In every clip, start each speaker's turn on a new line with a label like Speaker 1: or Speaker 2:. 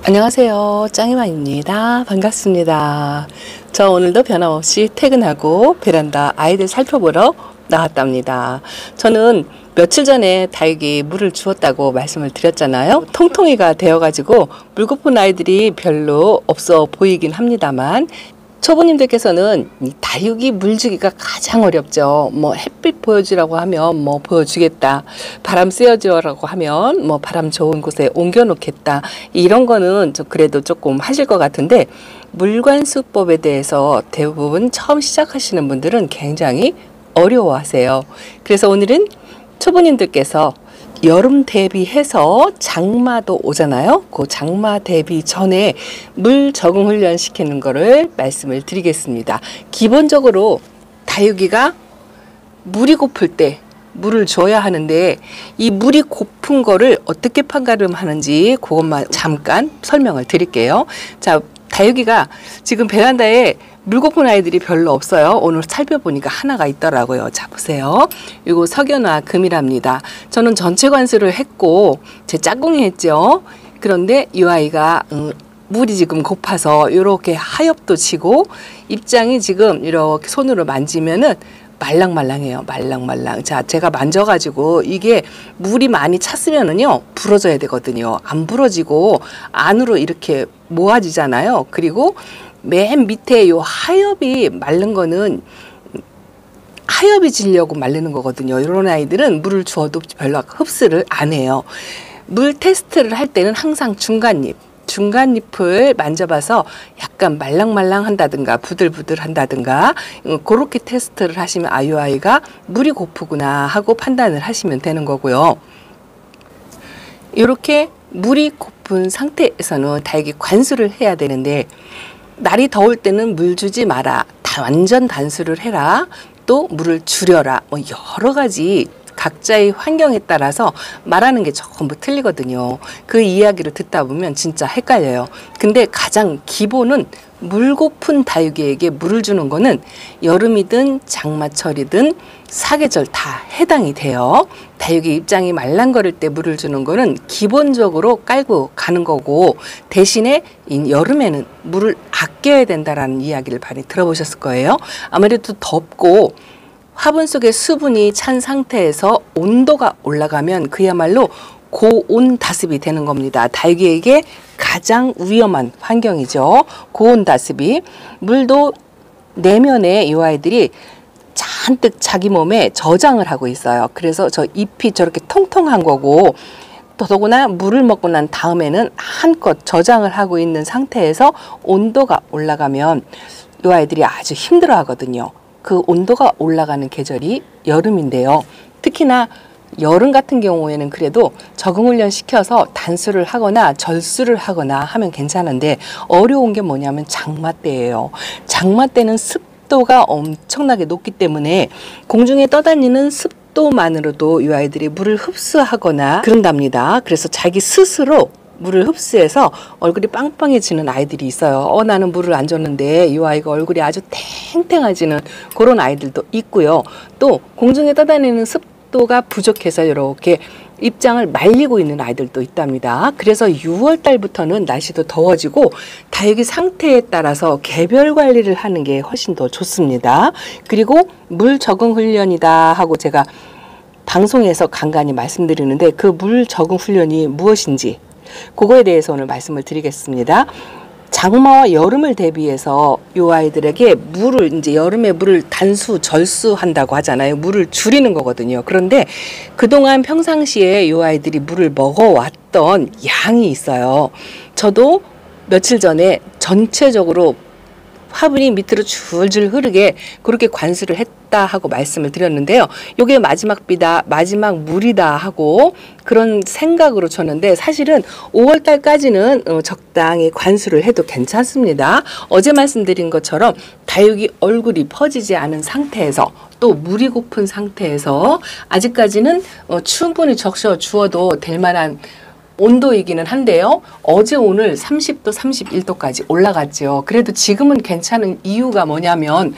Speaker 1: 안녕하세요. 짱이맘입니다. 반갑습니다. 저 오늘도 변함없이 퇴근하고 베란다 아이들 살펴보러 나왔답니다. 저는 며칠 전에 다육이 물을 주었다고 말씀을 드렸잖아요. 통통이가 되어가지고 물 고픈 아이들이 별로 없어 보이긴 합니다만, 초보님들께서는 이 다육이 물 주기가 가장 어렵죠. 햇빛 보여주라고 하면 보여주겠다. 바람 쐬어주라고 하면 바람 좋은 곳에 옮겨 놓겠다. 이런 거는 그래도 조금 하실 것 같은데, 물관수법에 대해서 대부분 처음 시작하시는 분들은 굉장히 어려워하세요. 그래서 오늘은 초보님들께서 여름 대비해서 장마도 오잖아요. 그 장마 대비 전에 물 적응 훈련 시키는 거를 말씀을 드리겠습니다. 기본적으로 다육이가 물이 고플 때 물을 줘야 하는데, 이 물이 고픈 거를 어떻게 판가름하는지 그것만 잠깐 설명을 드릴게요. 자, 다육이가 지금 베란다에 물 고픈 아이들이 별로 없어요. 오늘 살펴보니까 하나가 있더라고요. 자, 보세요. 이거 석연화 금이랍니다. 저는 전체 관수를 했고 제 짝꿍이 했죠. 그런데 이 아이가 물이 지금 고파서 이렇게 하엽도 치고 입장이 지금 이렇게 손으로 만지면은 말랑말랑해요. 말랑말랑. 자, 제가 만져가지고 이게 물이 많이 찼으면은요 부러져야 되거든요. 안 부러지고 안으로 이렇게 모아지잖아요. 그리고 맨 밑에 요 하엽이 마른 거는 하엽이 지려고 마르는 거거든요. 이런 아이들은 물을 주어도 별로 흡수를 안 해요. 물 테스트를 할 때는 항상 중간잎을 만져봐서 약간 말랑말랑 한다든가 부들부들 한다든가 그렇게 테스트를 하시면 이 아이가 물이 고프구나 하고 판단을 하시면 되는 거고요. 이렇게 물이 고픈 상태에서는 다육이 관수를 해야 되는데, 날이 더울 때는 물 주지 마라, 완전 단수를 해라, 또 물을 줄여라, 여러 가지 각자의 환경에 따라서 말하는 게 전부 틀리거든요. 그 이야기를 듣다 보면 진짜 헷갈려요. 근데 가장 기본은 물 고픈 다육이에게 물을 주는 거는 여름이든 장마철이든 사계절 다 해당이 돼요. 다육이 입장이 말랑거릴 때 물을 주는 거는 기본적으로 깔고 가는 거고, 대신에 여름에는 물을 아껴야 된다라는 이야기를 많이 들어보셨을 거예요. 아무래도 덥고 화분 속에 수분이 찬 상태에서 온도가 올라가면 그야말로 고온 다습이 되는 겁니다. 다육이에게 가장 위험한 환경이죠. 고온 다습이. 물도 내면에 이 아이들이 잔뜩 자기 몸에 저장을 하고 있어요. 그래서 저 잎이 저렇게 통통한 거고, 더더구나 물을 먹고 난 다음에는 한껏 저장을 하고 있는 상태에서 온도가 올라가면 이 아이들이 아주 힘들어 하거든요. 그 온도가 올라가는 계절이 여름인데요. 특히나 여름 같은 경우에는 그래도 적응훈련 시켜서 단수를 하거나 절수를 하거나 하면 괜찮은데, 어려운 게 뭐냐면 장마 때예요. 장마 때는 습도가 엄청나게 높기 때문에 공중에 떠다니는 습도만으로도 이 아이들이 물을 흡수하거나 그런답니다. 그래서 자기 스스로 물을 흡수해서 얼굴이 빵빵해지는 아이들이 있어요. 나는 물을 안 줬는데 이 아이가 얼굴이 아주 탱탱해지는 그런 아이들도 있고요. 또 공중에 떠다니는 습도가 부족해서 이렇게 입장을 말리고 있는 아이들도 있답니다. 그래서 6월 달부터는 날씨도 더워지고 다육이 상태에 따라서 개별 관리를 하는 게 훨씬 더 좋습니다. 그리고 물 적응 훈련이다 하고 제가 방송에서 간간히 말씀드리는데, 그 물 적응 훈련이 무엇인지 그거에 대해서 오늘 말씀을 드리겠습니다. 장마와 여름을 대비해서 이 아이들에게 물을, 이제 여름에 물을 단수, 절수한다고 하잖아요. 물을 줄이는 거거든요. 그런데 그동안 평상시에 이 아이들이 물을 먹어왔던 양이 있어요. 저도 며칠 전에 전체적으로 화분이 밑으로 줄줄 흐르게 그렇게 관수를 했다 하고 말씀을 드렸는데요. 요게 마지막 비다, 마지막 물이다 하고 그런 생각으로 쳤는데, 사실은 5월 달까지는 적당히 관수를 해도 괜찮습니다. 어제 말씀드린 것처럼 다육이 얼굴이 퍼지지 않은 상태에서, 또 물이 고픈 상태에서 아직까지는 충분히 적셔 주어도 될 만한 온도이기는 한데요. 어제 오늘 30도, 31도까지 올라갔죠. 그래도 지금은 괜찮은 이유가 뭐냐면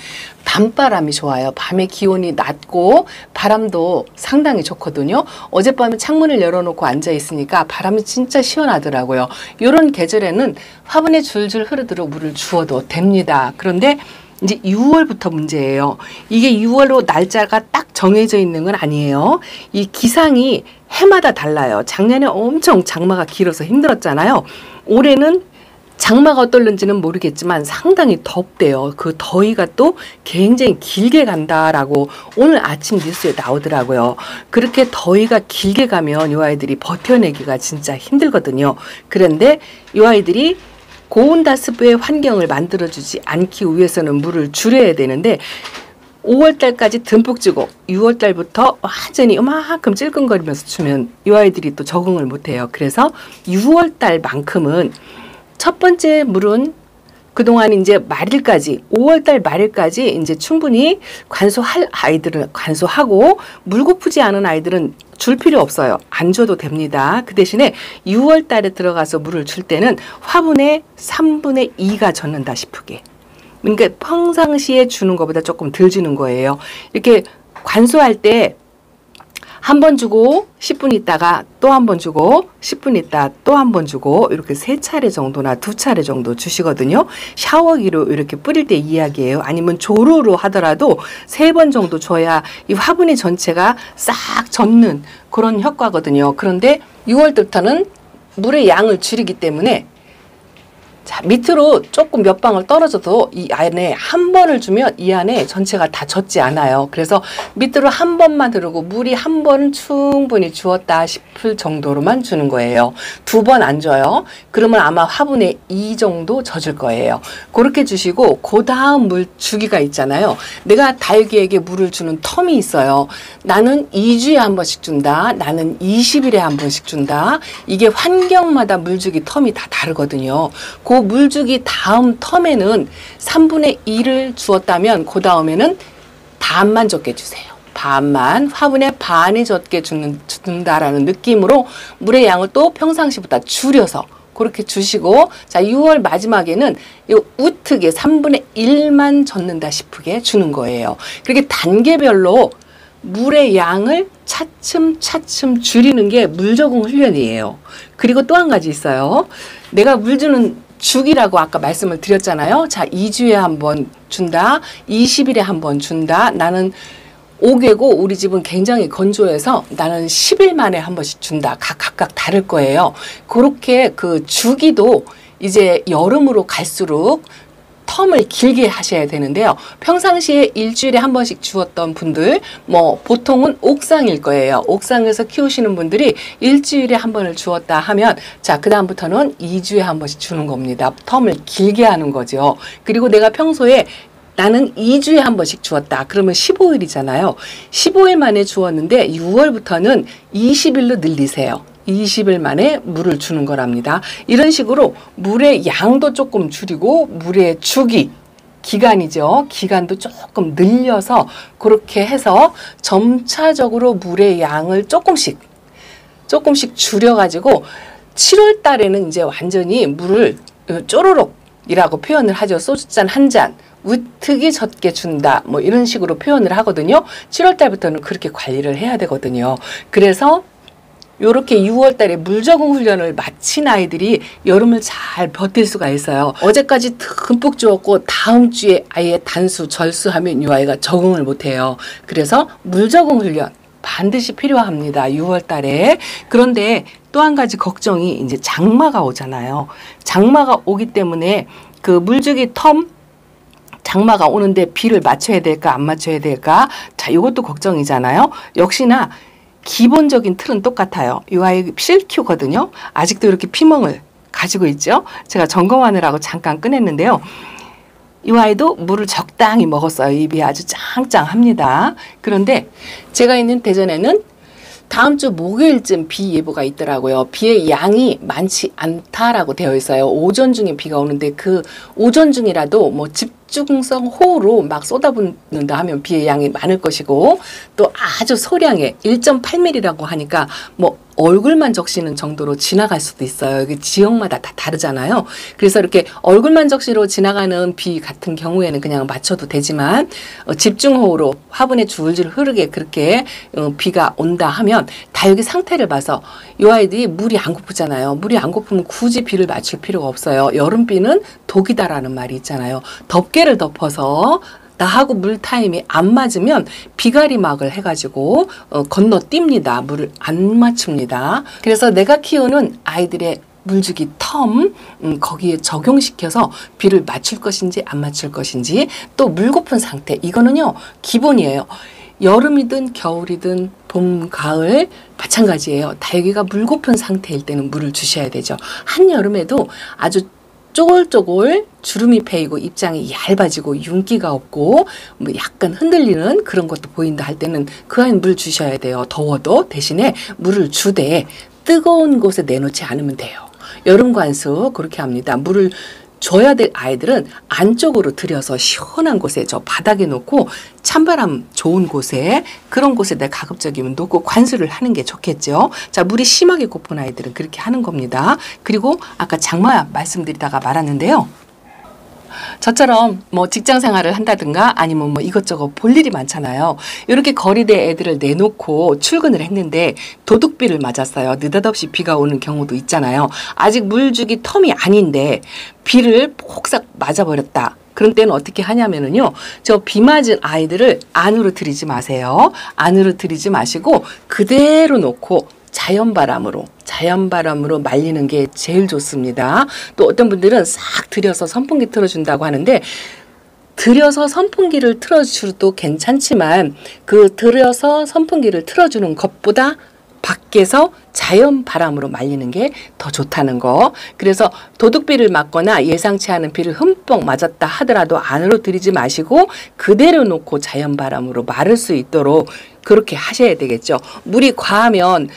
Speaker 1: 밤바람이 좋아요. 밤에 기온이 낮고 바람도 상당히 좋거든요. 어젯밤에 창문을 열어놓고 앉아 있으니까 바람이 진짜 시원하더라고요. 이런 계절에는 화분에 줄줄 흐르도록 물을 주어도 됩니다. 그런데 이제 6월부터 문제예요. 이게 6월로 날짜가 딱 정해져 있는 건 아니에요. 이 기상이 해마다 달라요. 작년에 엄청 장마가 길어서 힘들었잖아요. 올해는 장마가 어떨는지는 모르겠지만 상당히 덥대요. 그 더위가 또 굉장히 길게 간다라고 오늘 아침 뉴스에 나오더라고요. 그렇게 더위가 길게 가면 이 아이들이 버텨내기가 진짜 힘들거든요. 그런데 이 아이들이 고온다습의 환경을 만들어주지 않기 위해서는 물을 줄여야 되는데 5월달까지 듬뿍 주고 6월달부터 완전히 이만큼 찔끔거리면서 주면 이 아이들이 또 적응을 못해요. 그래서 6월달만큼은 첫 번째 물은 그동안 이제 말일까지 5월달 말일까지 이제 충분히 관수할 아이들은 관수하고 물 고프지 않은 아이들은 줄 필요 없어요. 안 줘도 됩니다. 그 대신에 6월달에 들어가서 물을 줄 때는 화분의 3분의 2가 젖는다 싶게. 그러니까 평상시에 주는 것보다 조금 덜 주는 거예요. 이렇게 관수할 때 한 번 주고 10분 있다가 또 한 번 주고 10분 있다 또 한 번 주고 이렇게 3차례 정도나 2차례 정도 주시거든요. 샤워기로 이렇게 뿌릴 때 이야기예요. 아니면 조로로 하더라도 3번 정도 줘야 이 화분의 전체가 싹 젖는 그런 효과거든요. 그런데 6월부터는 물의 양을 줄이기 때문에 자, 밑으로 조금 몇 방울 떨어져도 이 안에 한 번을 주면 이 안에 전체가 다 젖지 않아요. 그래서 밑으로 한 번만 들어오고 물이 한 번은 충분히 주었다 싶을 정도로만 주는 거예요. 2번 안 줘요. 그러면 아마 화분에 이 정도 젖을 거예요. 그렇게 주시고 그 다음 물 주기가 있잖아요. 내가 다육이에게 물을 주는 텀이 있어요. 나는 2주에 한 번씩 준다. 나는 20일에 한 번씩 준다. 이게 환경마다 물 주기 텀이 다 다르거든요. 그 물주기 다음 텀에는 3분의 1을 주었다면 그 다음에는 반만 젖게 주세요. 반만 화분에 반이 젖게 준다라는 느낌으로 물의 양을 또 평상시보다 줄여서 그렇게 주시고 자 6월 마지막에는 이 우특에 3분의 1만 젖는다 싶게 주는 거예요. 그렇게 단계별로 물의 양을 차츰차츰 줄이는 게 물적응 훈련이에요. 그리고 또 한 가지 있어요. 내가 물 주는 주기라고 아까 말씀을 드렸잖아요. 자, 2주에 한 번 준다. 20일에 한 번 준다. 나는 5개고 우리 집은 굉장히 건조해서 나는 10일 만에 한 번씩 준다. 각각 다를 거예요. 그렇게 그 주기도 이제 여름으로 갈수록 텀을 길게 하셔야 되는데요. 평상시에 일주일에 한 번씩 주었던 분들 뭐 보통은 옥상일 거예요. 옥상에서 키우시는 분들이 일주일에 한 번을 주었다 하면 자 그다음부터는 2주에 한 번씩 주는 겁니다. 텀을 길게 하는 거죠. 그리고 내가 평소에 나는 2주에 한 번씩 주었다. 그러면 15일이잖아요. 15일 만에 주었는데 6월부터는 20일로 늘리세요. 20일 만에 물을 주는 거랍니다. 이런 식으로 물의 양도 조금 줄이고 물의 주기, 기간이죠. 기간도 조금 늘려서 그렇게 해서 점차적으로 물의 양을 조금씩 줄여가지고 7월 달에는 이제 완전히 물을 쪼로록이라고 표현을 하죠. 소주잔 한 잔. 우특이 젖게 준다. 뭐 이런 식으로 표현을 하거든요. 7월 달부터는 그렇게 관리를 해야 되거든요. 그래서 요렇게 6월 달에 물적응 훈련을 마친 아이들이 여름을 잘 버틸 수가 있어요. 어제까지 듬뿍 주었고 다음 주에 아예 단수, 절수하면 이 아이가 적응을 못해요. 그래서 물적응 훈련 반드시 필요합니다. 6월 달에. 그런데 또 한 가지 걱정이 이제 장마가 오잖아요. 장마가 오기 때문에 그 물주기 텀 장마가 오는데 비를 맞춰야 될까 안 맞춰야 될까 자 이것도 걱정이잖아요. 역시나 기본적인 틀은 똑같아요. 이 아이 실큐거든요. 아직도 이렇게 피멍을 가지고 있죠. 제가 점검하느라고 잠깐 꺼냈는데요. 이 아이도 물을 적당히 먹었어요. 입이 아주 짱짱합니다. 그런데 제가 있는 대전에는 다음 주 목요일쯤 비 예보가 있더라고요. 비의 양이 많지 않다라고 되어 있어요. 오전 중에 비가 오는데 그 오전 중이라도 뭐 집중성 호우로 막 쏟아붓는다 하면 비의 양이 많을 것이고 또 아주 소량의 1.8mm라고 하니까 뭐 얼굴만 적시는 정도로 지나갈 수도 있어요. 이게 지역마다 다 다르잖아요. 그래서 이렇게 얼굴만 적시로 지나가는 비 같은 경우에는 그냥 맞춰도 되지만 집중호우로 화분에 줄줄 흐르게 그렇게 비가 온다 하면 다육이 상태를 봐서 이 아이들이 물이 안 고프잖아요. 물이 안 고프면 굳이 비를 맞출 필요가 없어요. 여름비는 독이다라는 말이 있잖아요. 덮개를 덮어서 나하고 물 타임이 안 맞으면 비가리막을 해가지고 건너뜁니다. 물을 안 맞춥니다. 그래서 내가 키우는 아이들의 물주기 텀 거기에 적용시켜서 비를 맞출 것인지 안 맞출 것인지 또 물 고픈 상태 이거는요 기본이에요. 여름이든 겨울이든 봄, 가을 마찬가지예요. 다육이가 물 고픈 상태일 때는 물을 주셔야 되죠. 한여름에도 아주 쪼글쪼글 주름이 패이고 입장이 얇아지고 윤기가 없고 뭐 약간 흔들리는 그런 것도 보인다 할 때는 그 아이는 물 주셔야 돼요. 더워도 대신에 물을 주되 뜨거운 곳에 내놓지 않으면 돼요. 여름 관수 그렇게 합니다. 물을 줘야 될 아이들은 안쪽으로 들여서 시원한 곳에 저 바닥에 놓고 찬바람 좋은 곳에 그런 곳에다 가급적이면 놓고 관수를 하는 게 좋겠죠. 자, 물이 심하게 고픈 아이들은 그렇게 하는 겁니다. 그리고 아까 장마 말씀드리다가 말았는데요. 저처럼 뭐 직장 생활을 한다든가 아니면 뭐 이것저것 볼 일이 많잖아요. 이렇게 거리대 애들을 내놓고 출근을 했는데 도둑비를 맞았어요. 느닷없이 비가 오는 경우도 있잖아요. 아직 물주기 텀이 아닌데 비를 폭삭 맞아버렸다. 그런 때는 어떻게 하냐면은요. 저 비 맞은 아이들을 안으로 들이지 마세요. 안으로 들이지 마시고 그대로 놓고 자연바람으로 말리는 게 제일 좋습니다. 또 어떤 분들은 싹 들여서 선풍기 틀어준다고 하는데 들여서 선풍기를 틀어줘도 괜찮지만 그 들여서 선풍기를 틀어주는 것보다 밖에서 자연바람으로 말리는 게 더 좋다는 거. 그래서 도둑비를 맞거나 예상치 않은 비를 흠뻑 맞았다 하더라도 안으로 들이지 마시고 그대로 놓고 자연바람으로 마를 수 있도록 그렇게 하셔야 되겠죠. 물이 과하면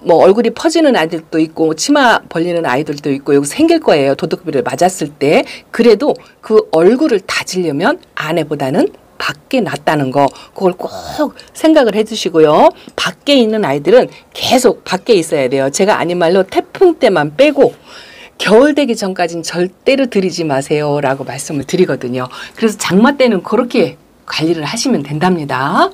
Speaker 1: 뭐 얼굴이 퍼지는 아이들도 있고 치마 벌리는 아이들도 있고 여기 생길 거예요. 도둑비를 맞았을 때. 그래도 그 얼굴을 다지려면 안에보다는 밖에 낫다는 거 그걸 꼭 생각을 해주시고요. 밖에 있는 아이들은 계속 밖에 있어야 돼요. 제가 아닌 말로 태풍 때만 빼고 겨울 되기 전까지는 절대로 들이지 마세요 라고 말씀을 드리거든요. 그래서 장마 때는 그렇게 관리를 하시면 된답니다.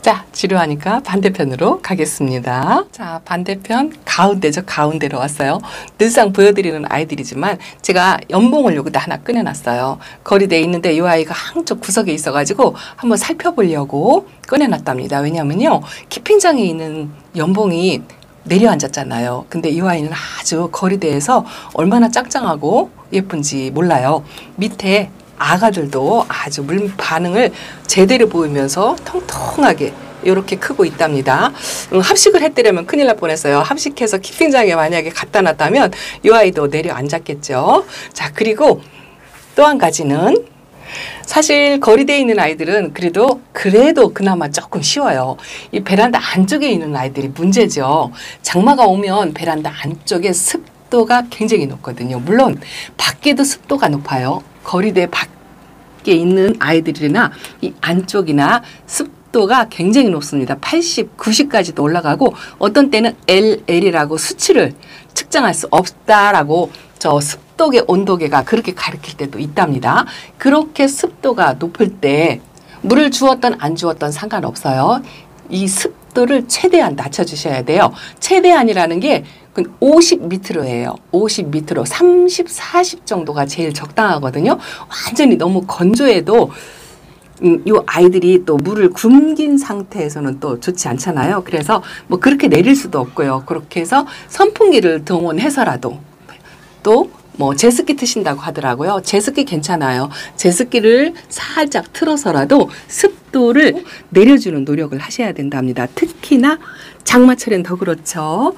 Speaker 1: 자, 지루하니까 반대편으로 가겠습니다. 자, 반대편 가운데죠. 가운데로 왔어요. 늘상 보여드리는 아이들이지만 제가 연봉을 여기다 하나 꺼내놨어요. 거리대에 있는데 이 아이가 한쪽 구석에 있어가지고 한번 살펴보려고 꺼내놨답니다. 왜냐면요. 키핑장에 있는 연봉이 내려앉았잖아요. 근데 이 아이는 아주 거리대에서 얼마나 짱짱하고 예쁜지 몰라요. 밑에 아가들도 아주 물 반응을 제대로 보이면서 통통하게 이렇게 크고 있답니다. 합식을 했더라면 큰일 날 뻔했어요. 합식해서 키핑장에 만약에 갖다 놨다면 이 아이도 내려앉았겠죠. 자, 그리고 또 한 가지는 사실 거리대에 있는 아이들은 그래도 그나마 조금 쉬워요. 이 베란다 안쪽에 있는 아이들이 문제죠. 장마가 오면 베란다 안쪽에 습도가 굉장히 높거든요. 물론 밖에도 습도가 높아요. 거리대 밖에 있는 아이들이나 이 안쪽이나 습도가 굉장히 높습니다. 80, 90까지도 올라가고 어떤 때는 LL이라고 수치를 측정할 수 없다라고 저 습도계 온도계가 그렇게 가르칠 때도 있답니다. 그렇게 습도가 높을 때 물을 주었던 안 주었던 상관없어요. 이 습도를 최대한 낮춰주셔야 돼요. 최대한이라는 게 50 밑으로예요. 50 밑으로 30, 40 정도가 제일 적당하거든요. 완전히 너무 건조해도 이 아이들이 또 물을 굶긴 상태에서는 또 좋지 않잖아요. 그래서 뭐 그렇게 내릴 수도 없고요. 그렇게 해서 선풍기를 동원해서라도 또 뭐 제습기 트신다고 하더라고요. 제습기 괜찮아요. 제습기를 살짝 틀어서라도 습도를 내려주는 노력을 하셔야 된답니다. 특히나 장마철엔 더 그렇죠.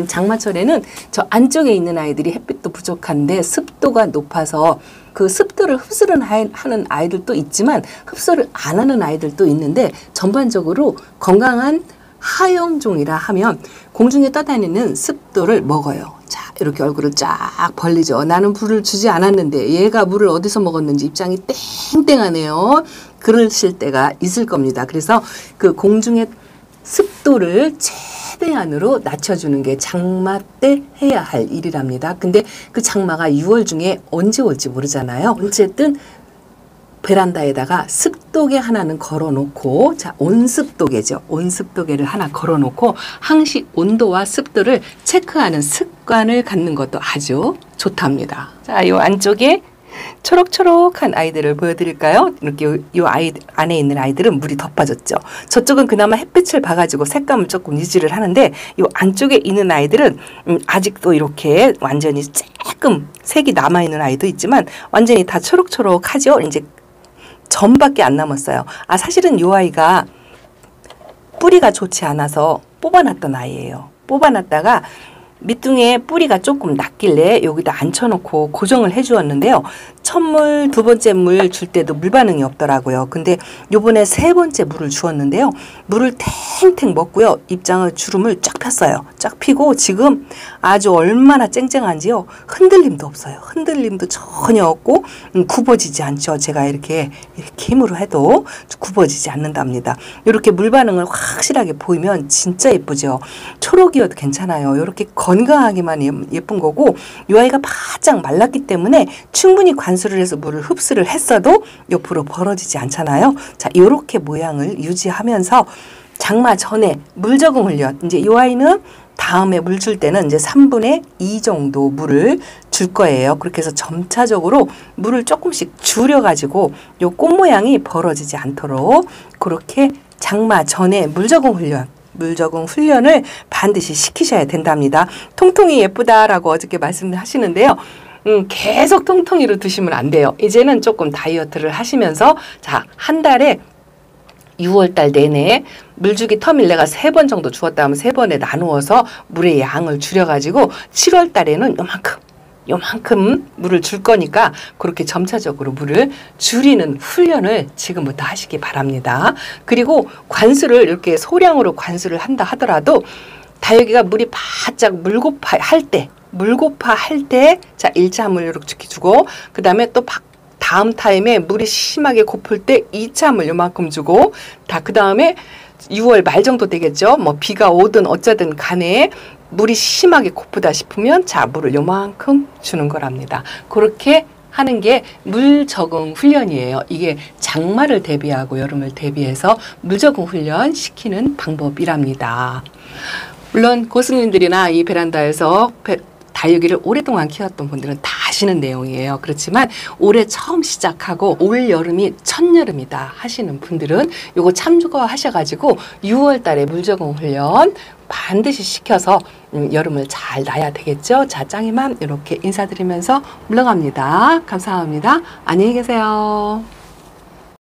Speaker 1: 장마철에는 저 안쪽에 있는 아이들이 햇빛도 부족한데 습도가 높아서 그 습도를 흡수를 하는 아이들도 있지만 흡수를 안 하는 아이들도 있는데 전반적으로 건강한 하형종이라 하면 공중에 떠다니는 습도를 먹어요. 자, 이렇게 얼굴을 쫙 벌리죠. 나는 물을 주지 않았는데 얘가 물을 어디서 먹었는지 입장이 땡땡하네요. 그러실 때가 있을 겁니다. 그래서 그 공중의 습도를 최대한으로 낮춰주는 게 장마 때 해야 할 일이랍니다. 근데 그 장마가 6월 중에 언제 올지 모르잖아요. 어쨌든 베란다에다가 습도계 하나는 걸어놓고, 자, 온습도계죠. 온습도계를 하나 걸어놓고 항시 온도와 습도를 체크하는 습관을 갖는 것도 아주 좋답니다. 자, 이 안쪽에 초록초록한 아이들을 보여드릴까요? 이렇게 이 아이 안에 있는 아이들은 물이 더 빠졌죠. 저쪽은 그나마 햇빛을 봐가지고 색감을 조금 유지를 하는데, 이 안쪽에 있는 아이들은 아직도 이렇게 완전히 조금 색이 남아있는 아이도 있지만 완전히 다 초록초록하죠. 이제 점밖에 안 남았어요. 아, 사실은 이 아이가 뿌리가 좋지 않아서 뽑아놨던 아이예요. 뽑아놨다가 밑둥에 뿌리가 조금 났길래 여기다 앉혀놓고 고정을 해주었는데요. 첫 물, 두 번째 물 줄 때도 물 반응이 없더라고요. 근데 요번에 세 번째 물을 주었는데요. 물을 탱탱 먹고요. 입장을 주름을 쫙 폈어요. 쫙 피고 지금 아주 얼마나 쨍쨍한지요. 흔들림도 없어요. 흔들림도 전혀 없고 굽어지지 않죠. 제가 이렇게 힘으로 해도 굽어지지 않는답니다. 이렇게 물 반응을 확실하게 보이면 진짜 예쁘죠. 초록이어도 괜찮아요. 이렇게 건강하기만 예쁜 거고, 이 아이가 바짝 말랐기 때문에 충분히 관수를 해서 물을 흡수를 했어도 옆으로 벌어지지 않잖아요. 자, 이렇게 모양을 유지하면서 장마 전에 물 적응 훈련, 이제 이 아이는 다음에 물 줄 때는 이제 3분의 2 정도 물을 줄 거예요. 그렇게 해서 점차적으로 물을 조금씩 줄여가지고 요 꽃 모양이 벌어지지 않도록 그렇게 장마 전에 물 적응 훈련을 반드시 시키셔야 된답니다. 통통이 예쁘다라고 어저께 말씀하시는데요. 계속 통통이로 두시면 안 돼요. 이제는 조금 다이어트를 하시면서, 자, 한 달에 6월 달 내내 물주기 텀을 내가 3번 정도 주었다 하면 3번에 나누어서 물의 양을 줄여가지고 7월 달에는 요만큼 물을 줄 거니까 그렇게 점차적으로 물을 줄이는 훈련을 지금부터 하시기 바랍니다. 그리고 관수를 이렇게 소량으로 관수를 한다 하더라도 다육이가 물이 바짝 물고파 할 때, 자, 1차 물 이렇게 주고, 그 다음에 또 다음 타임에 물이 심하게 고플 때 2차 물 요만큼 주고, 그 다음에 6월 말 정도 되겠죠. 뭐 비가 오든 어쩌든 간에 물이 심하게 고프다 싶으면 자, 물을 요만큼 주는 거랍니다. 그렇게 하는 게 물 적응 훈련이에요. 이게 장마를 대비하고 여름을 대비해서 물 적응 훈련 시키는 방법이랍니다. 물론 고수님들이나 이 베란다에서 다육이를 오랫동안 키웠던 분들은 다 아시는 내용이에요. 그렇지만 올해 처음 시작하고 올 여름이 첫여름이다 하시는 분들은 요거 참고하셔가지고 6월 달에 물 적응 훈련 반드시 시켜서 여름을 잘 나야 되겠죠. 자, 짱이맘 이렇게 인사드리면서 물러갑니다. 감사합니다. 안녕히 계세요.